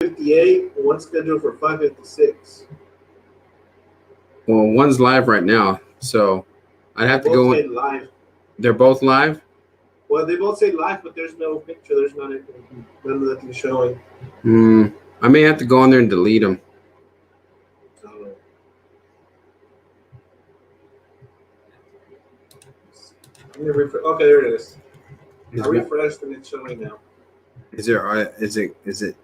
58, one scheduled for 5:56. Well, one's live right now, so I'd have to go in live. They're both live? Well, they both say live, but there's no picture. There's not anything, none of nothing showing. I may have to go on there and delete them. Okay, there it is. I refreshed and it's showing now. Is it?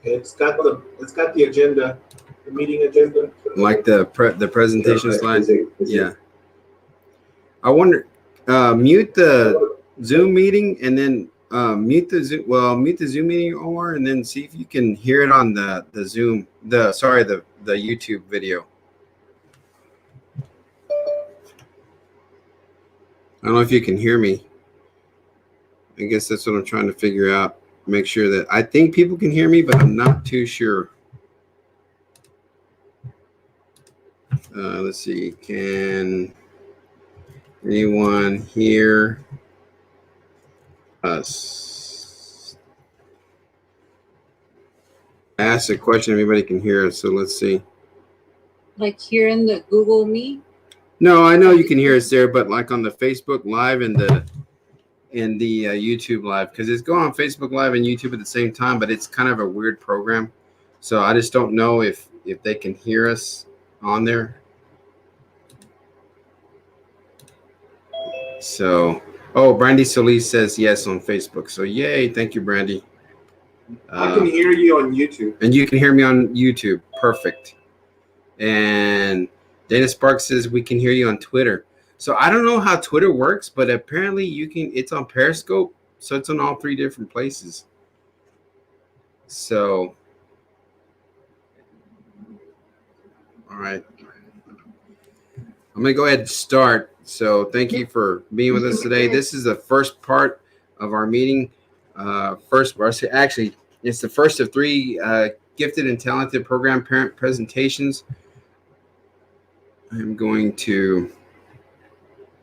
It's got the agenda, the meeting agenda. Like the presentation slide. Yeah. I wonder. Mute the Zoom meeting and then mute the Zoom meeting, Omar, and then see if you can hear it on the Zoom. The YouTube video. I don't know if you can hear me. I guess that's what I'm trying to figure out. Make sure that I think people can hear me, but I'm not too sure. Let's see. Can anyone hear us? I asked a question. Everybody can hear us. So let's see. Like here in the Google Meet? No, I know you can hear us there, but like on the Facebook Live and the YouTube Live, because it's going on Facebook Live and YouTube at the same time, but it's kind of a weird program. So I just don't know if they can hear us on there. So, Brandy Solis says yes on Facebook. So yay, thank you, Brandy. I can hear you on YouTube. And you can hear me on YouTube. Perfect. And Dana Sparks says we can hear you on Twitter. So I don't know how Twitter works, but apparently you can. It's on Periscope, so it's on all 3 different places. So, all right, I'm gonna go ahead and start. So thank you for being with us today. This is the first part of our meeting. Actually, it's the first of 3 gifted and talented program parent presentations. I'm going to.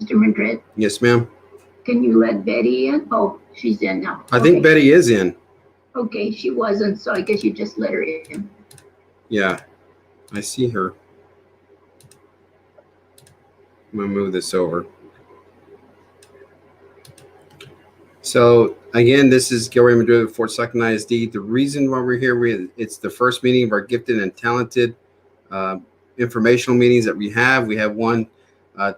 Mr. Madrid? Yes, ma'am. Can you let Betty in? Oh, she's in now. I think Betty is in. Okay, she wasn't, so I guess you just let her in. Yeah, I see her. I'm going to move this over. So, again, this is Gary Madrid of FSISD. The reason why we're here, it's the first meeting of our gifted and talented informational meetings that we have. We have one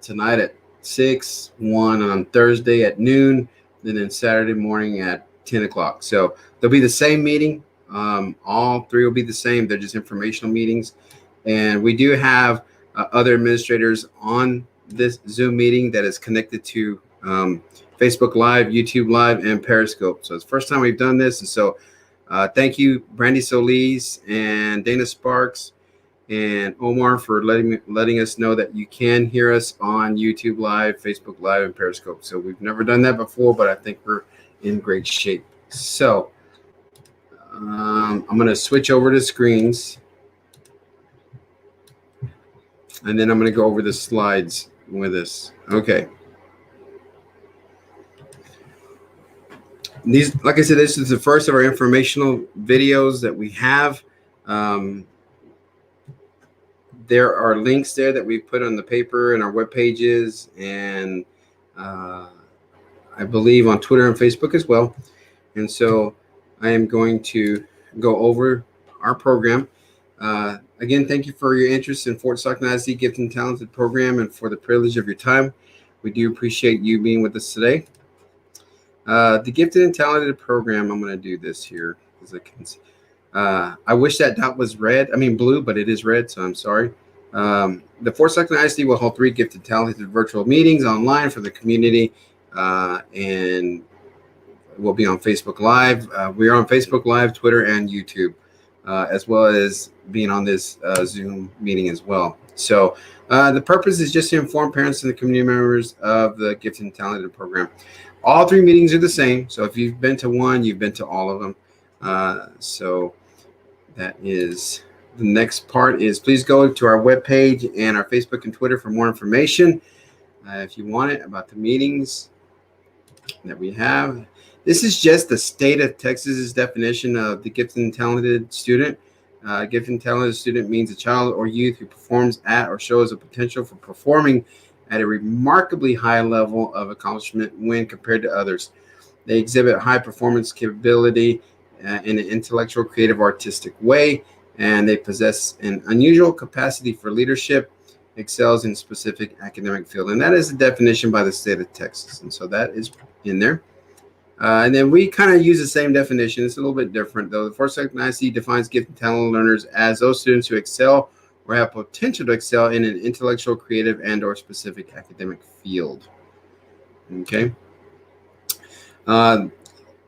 tonight at 6, one on Thursday at noon, and then Saturday morning at 10 o'clock. So they'll be the same meeting. All 3 will be the same. They're just informational meetings. And we do have other administrators on this Zoom meeting that is connected to Facebook Live, YouTube Live, and Periscope. So it's the first time we've done this. And so thank you, Brandy Solis and Dana Sparks and Omar for letting us know that you can hear us on YouTube Live, Facebook Live, and Periscope. So we've never done that before, but I think we're in great shape. So I'm going to switch over to screens, and then I'm going to go over the slides with us. Okay. These, like I said, this is the first of our informational videos that we have. There are links there that we put on the paper and our web pages, and I believe on Twitter and Facebook as well. And so I am going to go over our program. Again, thank you for your interest in FSISD Gifted and Talented program and for the privilege of your time. We do appreciate you being with us today. The Gifted and Talented program, I'm going to do this here as I can see. I wish that dot was blue, but it is red, so I'm sorry. The FSISD will hold 3 gifted, talented virtual meetings online for the community, and we'll be on Facebook Live. We are on Facebook Live, Twitter, and YouTube, as well as being on this Zoom meeting as well. So the purpose is just to inform parents and the community members of the Gifted and Talented program. All 3 meetings are the same, so if you've been to one, you've been to all of them. So that is the next part. Is please go to our webpage and our Facebook and Twitter for more information if you want it about the meetings that we have. This is just the state of Texas's definition of the gifted and talented student. Gifted and talented student means a child or youth who performs at or shows a potential for performing at a remarkably high level of accomplishment when compared to others. They exhibit high performance capability in an intellectual, creative, artistic way, and they possess an unusual capacity for leadership, excels in specific academic field. And that is the definition by the state of Texas. And so that is in there. And then we kind of use the same definition. It's a little bit different, though. The Forsyth ISD defines gifted and talented learners as those students who excel or have potential to excel in an intellectual, creative, and or specific academic field. Okay.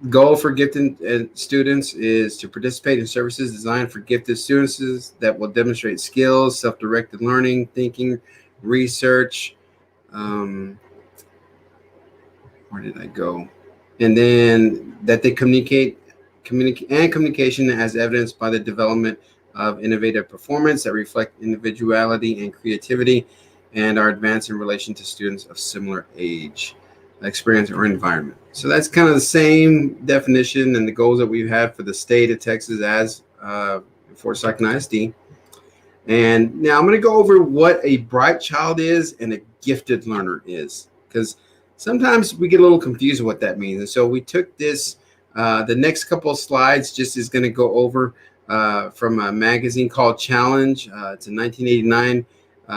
Goal for gifted students is to participate in services designed for gifted students that will demonstrate skills, self-directed learning, thinking, research. Where did I go? And then that they communication as evidenced by the development of innovative performance that reflect individuality and creativity and are advanced in relation to students of similar age, experience, or environment. So that's kind of the same definition and the goals that we've had for the state of Texas as Forsyth ISD. And now I'm going to go over what a bright child is and a gifted learner is, because sometimes we get a little confused with what that means. And so we took this, the next couple of slides just is going to go over from a magazine called Challenge. It's a 1989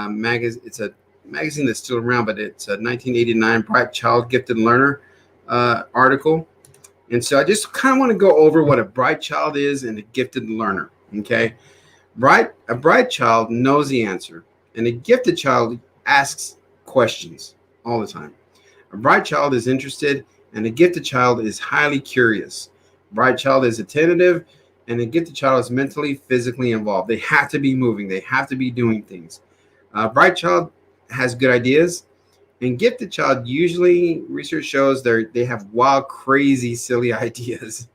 magazine. It's a magazine that's still around, but it's a 1989 Bright Child Gifted Learner article. And so I just kind of want to go over what a bright child is and a gifted learner. Okay. A bright child knows the answer, and a gifted child asks questions all the time. A bright child is interested, and a gifted child is highly curious. A bright child is attentive, and a gifted child is mentally, physically involved. They have to be moving. They have to be doing things. A bright child has good ideas, and gifted child usually, research shows they have wild, crazy, silly ideas.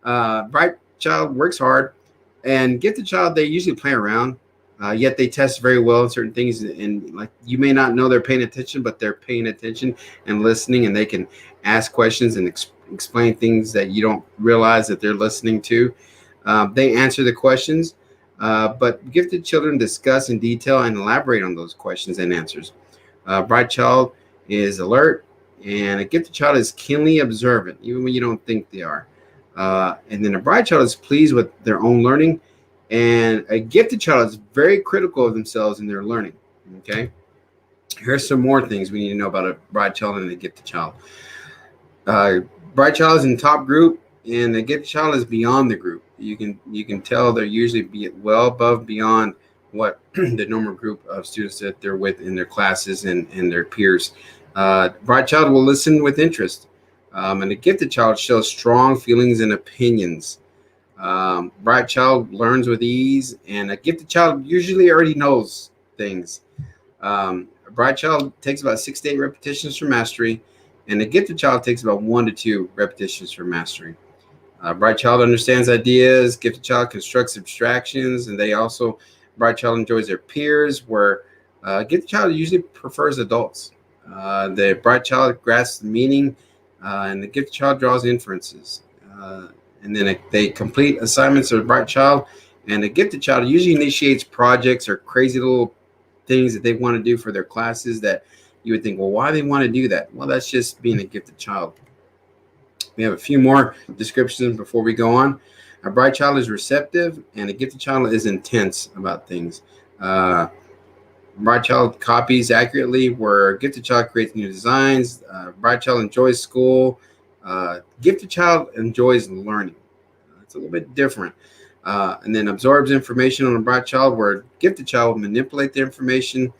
Bright child works hard, and gifted child, they usually play around. Yet they test very well in certain things, and like you may not know they're paying attention, but they're paying attention and listening, and they can ask questions and explain things that you don't realize that they're listening to. They answer the questions, but gifted children discuss in detail and elaborate on those questions and answers. A bright child is alert, and a gifted child is keenly observant, even when you don't think they are. And then a bright child is pleased with their own learning. And a gifted child is very critical of themselves in their learning. Okay. Here's some more things we need to know about a bright child and a gifted child. Bright child is in the top group, and the gifted child is beyond the group. You can tell they're usually well above beyond what the normal group of students that they're with in their classes and their peers. Bright child will listen with interest, and a gifted child shows strong feelings and opinions. Bright child learns with ease, and a gifted child usually already knows things. A bright child takes about 6 to 8 repetitions for mastery, and a gifted child takes about 1 to 2 repetitions for mastery. A bright child understands ideas. Gifted child constructs abstractions, and bright child enjoys their peers, where gifted child usually prefers adults. The bright child grasps the meaning, and the gifted child draws inferences. And then they complete assignments of a bright child, and a gifted child usually initiates projects or crazy little things that they want to do for their classes that you would think, well, why do they want to do that? Well, that's just being a gifted child. We have a few more descriptions before we go on. A bright child is receptive, and a gifted child is intense about things. Bright child copies accurately, where a gifted child creates new designs. Bright child enjoys school. Gifted child enjoys learning. It's a little bit different. And then absorbs information on a bright child, where a gifted child will manipulate the information.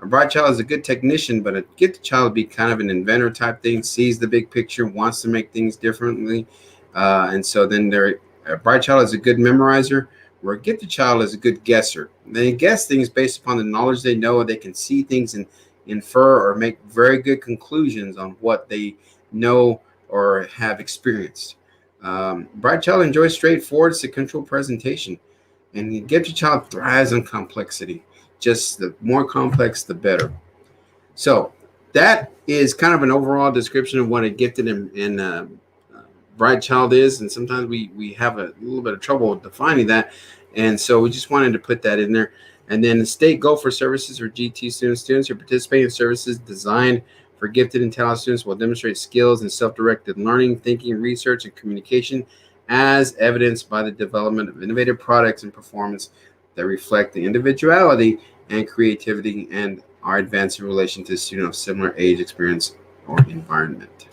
A bright child is a good technician, but a gifted child would be kind of an inventor type thing, sees the big picture, wants to make things differently. And so then a bright child is a good memorizer, where a gifted child is a good guesser. They guess things based upon the knowledge they know. They can see things and infer or make very good conclusions on what they know or have experienced. Bright child enjoys straightforward sequential presentation, and the gifted child thrives on complexity. Just the more complex, the better. So that is kind of an overall description of what a gifted and bright child is, and sometimes we have a little bit of trouble defining that. And so we just wanted to put that in there. And then the state goal for services for GT students who participate in services designed for gifted and talented students will demonstrate skills in self-directed learning, thinking, research, and communication as evidenced by the development of innovative products and performance that reflect the individuality and creativity and are advanced in relation to students of similar age, experience, or environment.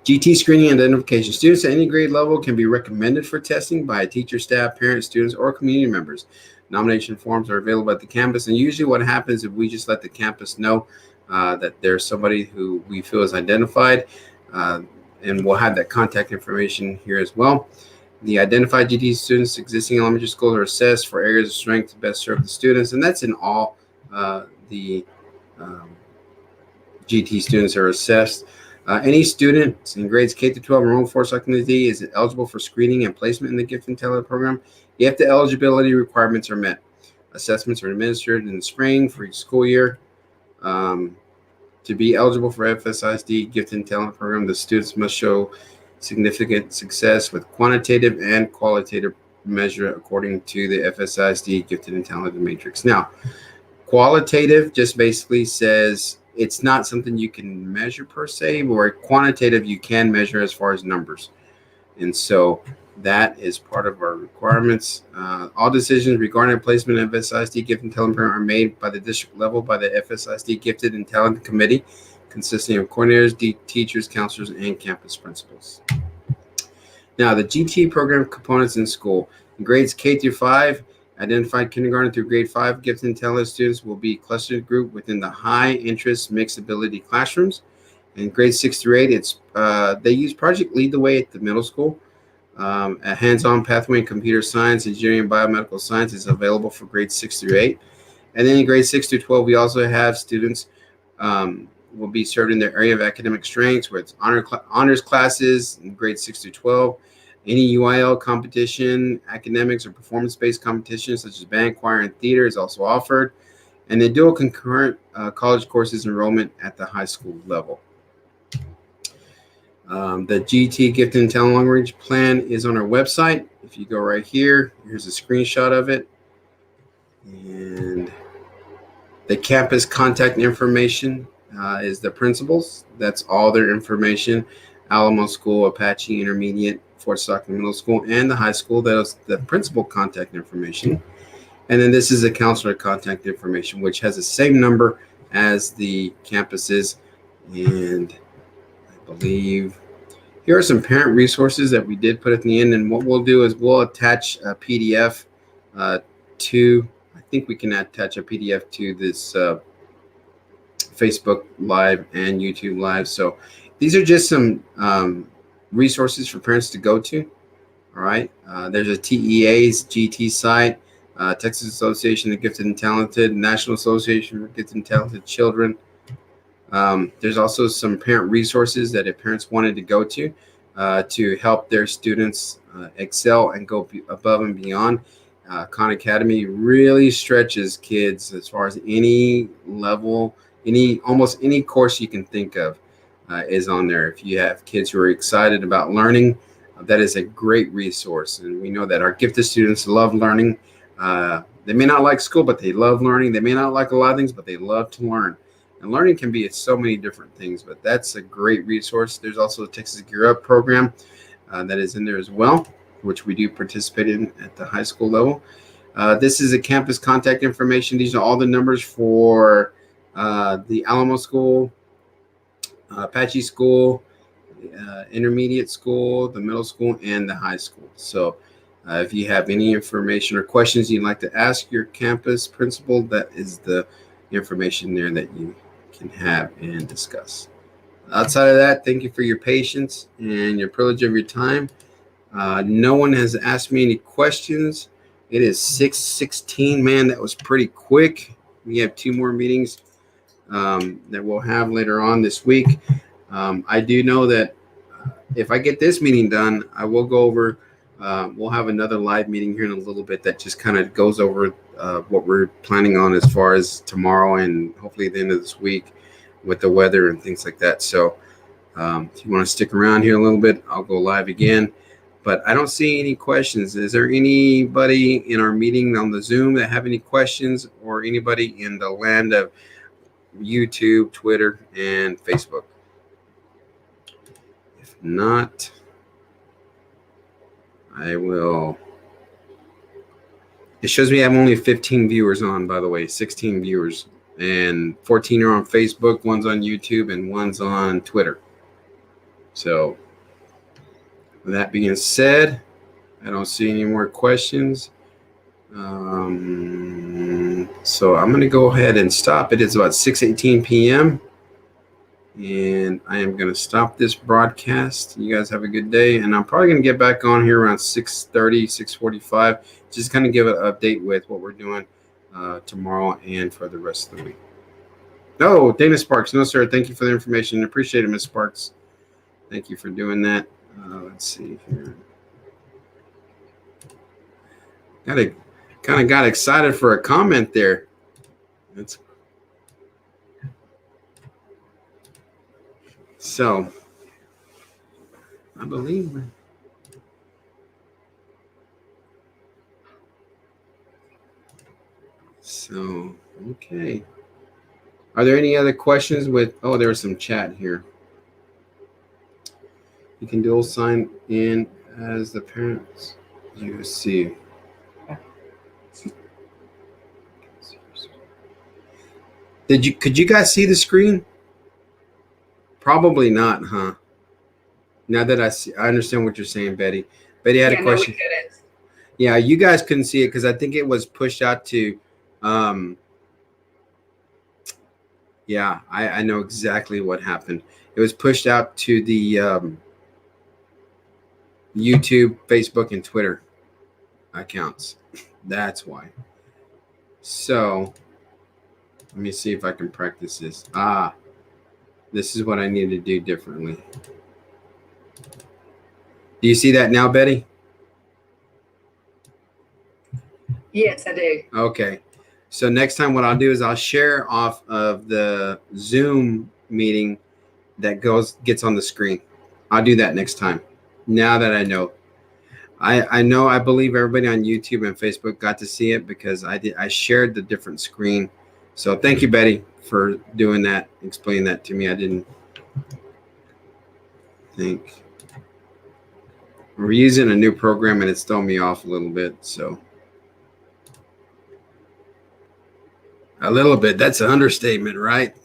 GT screening and identification. Students at any grade level can be recommended for testing by a teacher, staff, parents, students, or community members. Nomination forms are available at the campus, and usually what happens is we just let the campus know that there's somebody who we feel is identified, and we'll have that contact information here as well. The identified GT students existing elementary schools are assessed for areas of strength to best serve the students, and that's in all the GT students are assessed. Any student in grades K through 12 enrolled for FSISD is eligible for screening and placement in the Gift and Talent program if the eligibility requirements are met. Assessments are administered in the spring for each school year. To be eligible for FSISD Gift and Talent program, the students must show significant success with quantitative and qualitative measure according to the FSISD Gifted and Talented Matrix. Now, qualitative just basically says it's not something you can measure per se, or quantitative you can measure as far as numbers. And so that is part of our requirements. All decisions regarding placement of FSISD Gifted and Talented program are made by the district level by the FSISD Gifted and Talented Committee, consisting of coordinators, teachers, counselors, and campus principals. Now, the GT program components in school. In grades K through 5, identified kindergarten through grade 5 gifted and talented students will be clustered group within the high interest mixed ability classrooms. In grades 6 through 8, they use Project Lead the Way at the middle school. A hands-on pathway in computer science, engineering, and biomedical science is available for grades 6 through 8. And then in grades 6 through 12, we also have students will be served in their area of academic strengths, where it's honors classes in grades 6 through 12. Any UIL competition, academics, or performance-based competitions such as band, choir, and theater is also offered. And then dual concurrent college courses enrollment at the high school level. The GT Gifted and Talent Long Range Plan is on our website. If you go right here, here's a screenshot of it. And the campus contact information is the principals. That's all their information. Alamo School, Apache Intermediate, Fort Stockton Middle School, and the high school. That is the principal contact information. And then this is the counselor contact information, which has the same number as the campuses. And I believe here are some parent resources that we did put at the end. And what we'll do is we'll attach a PDF to, I think we can attach a PDF to this Facebook Live and YouTube Live. So these are just some resources for parents to go to. All right. There's a TEA's GT site, Texas Association of Gifted and Talented, National Association for Gifted and Talented Children. There's also some parent resources that if parents wanted to go to help their students excel and go above and beyond. Khan Academy really stretches kids as far as any level, almost any course you can think of is on there. If you have kids who are excited about learning, that is a great resource. And we know that our gifted students love learning. They may not like school, but they love learning. They may not like a lot of things, but they love to learn. And learning can be so many different things, but that's a great resource. There's also the Texas Gear Up program that is in there as well, which we do participate in at the high school level. This is a campus contact information. These are all the numbers for the Alamo School, Apache School, intermediate school, the middle school, and the high school. So if you have any information or questions you'd like to ask your campus principal, that is the information there that you can have and discuss. Outside of that, thank you for your patience and your privilege of your time. No one has asked me any questions. It is 6:16. Man, that was pretty quick. We have 2 more meetings that we'll have later on this week. I do know that if I get this meeting done, I will go over, we'll have another live meeting here in a little bit that just kind of goes over what we're planning on as far as tomorrow and hopefully the end of this week with the weather and things like that. So If you want to stick around here a little bit, I'll go live again. But I don't see any questions. Is there anybody in our meeting on the Zoom that have any questions, or anybody in the land of YouTube, Twitter, and Facebook? If not, I will. It shows me I have only 15 viewers on, by the way, 16 viewers, and 14 are on Facebook, one's on YouTube, and one's on Twitter. So, with that being said, I don't see any more questions. So I'm going to go ahead and stop it. It's about 6:18 p.m. And I am going to stop this broadcast. You guys have a good day. And I'm probably going to get back on here around 6:30, 6:45. Just kind of give an update with what we're doing tomorrow and for the rest of the week. Oh, Dana Sparks. No, sir. Thank you for the information. Appreciate it, Ms. Sparks. Thank you for doing that. Let's see here. Kind of got excited for a comment there. So, I believe. So, okay. Are there any other questions with, oh, there's some chat here. You can dual sign in as the parents you see. Could you guys see the screen? Probably not, huh? Now that I understand what you're saying, Betty. Betty had a question. No, we couldn't. Yeah, you guys couldn't see it because I think it was pushed out to yeah, I know exactly what happened. It was pushed out to the YouTube, Facebook, and Twitter accounts. That's why. So let me see if I can practice this. This is what I need to do differently. Do you see that now, Betty? Yes, I do. Okay. So next time what I'll do is I'll share off of the Zoom meeting that gets on the screen. I'll do that next time. Now that I know. I believe everybody on YouTube and Facebook got to see it because I shared the different screen. So thank you, Betty, for doing that, explaining that to me. I didn't think. We're using a new program and it's thrown me off a little bit, so. A little bit, that's an understatement, right?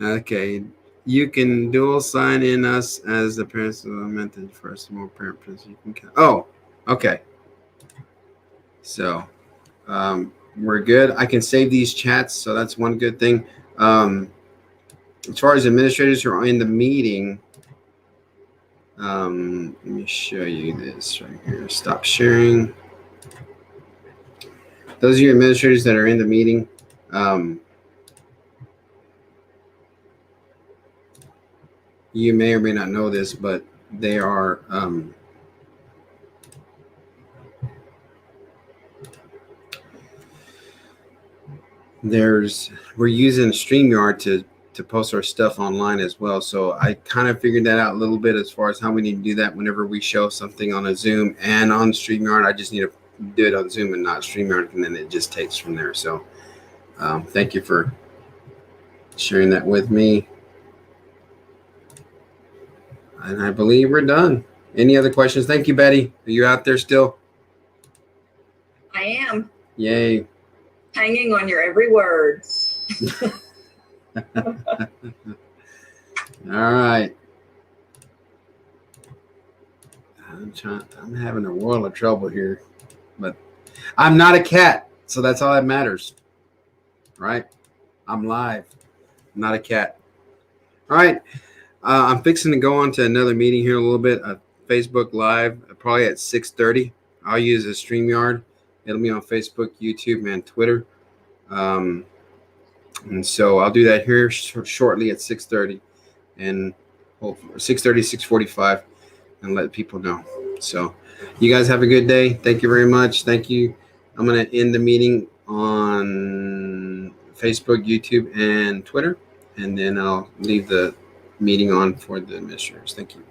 Okay, you can dual sign in us as the parents of the method for a small parent person. You can. Oh, okay. So, we're good. I can save these chats, so that's one good thing. As far as administrators who are in the meeting, let me show you this right here. Stop sharing. Those of you administrators that are in the meeting, you may or may not know this, but they are we're using StreamYard to post our stuff online as well. So I kind of figured that out a little bit as far as how we need to do that whenever we show something on a Zoom and on StreamYard. I just need to do it on Zoom and not StreamYard, and then it just takes from there. So thank you for sharing that with me. And I believe we're done. Any other questions? Thank you, Betty. Are you out there still? I am. Yay. Hanging on your every word. All right. I'm having a world of trouble here, but I'm not a cat, so that's all that matters, right? I'm live, I'm not a cat. All right. I'm fixing to go on to another meeting here in a little bit, Facebook Live, probably at 6:30. I'll use a StreamYard. It'll be on Facebook, YouTube, and Twitter. And so I'll do that here shortly at 6:30 and 6:30, 6:45 and let people know. So you guys have a good day. Thank you very much. Thank you. I'm going to end the meeting on Facebook, YouTube, and Twitter. and then I'll leave the meeting on for the administrators. Thank you.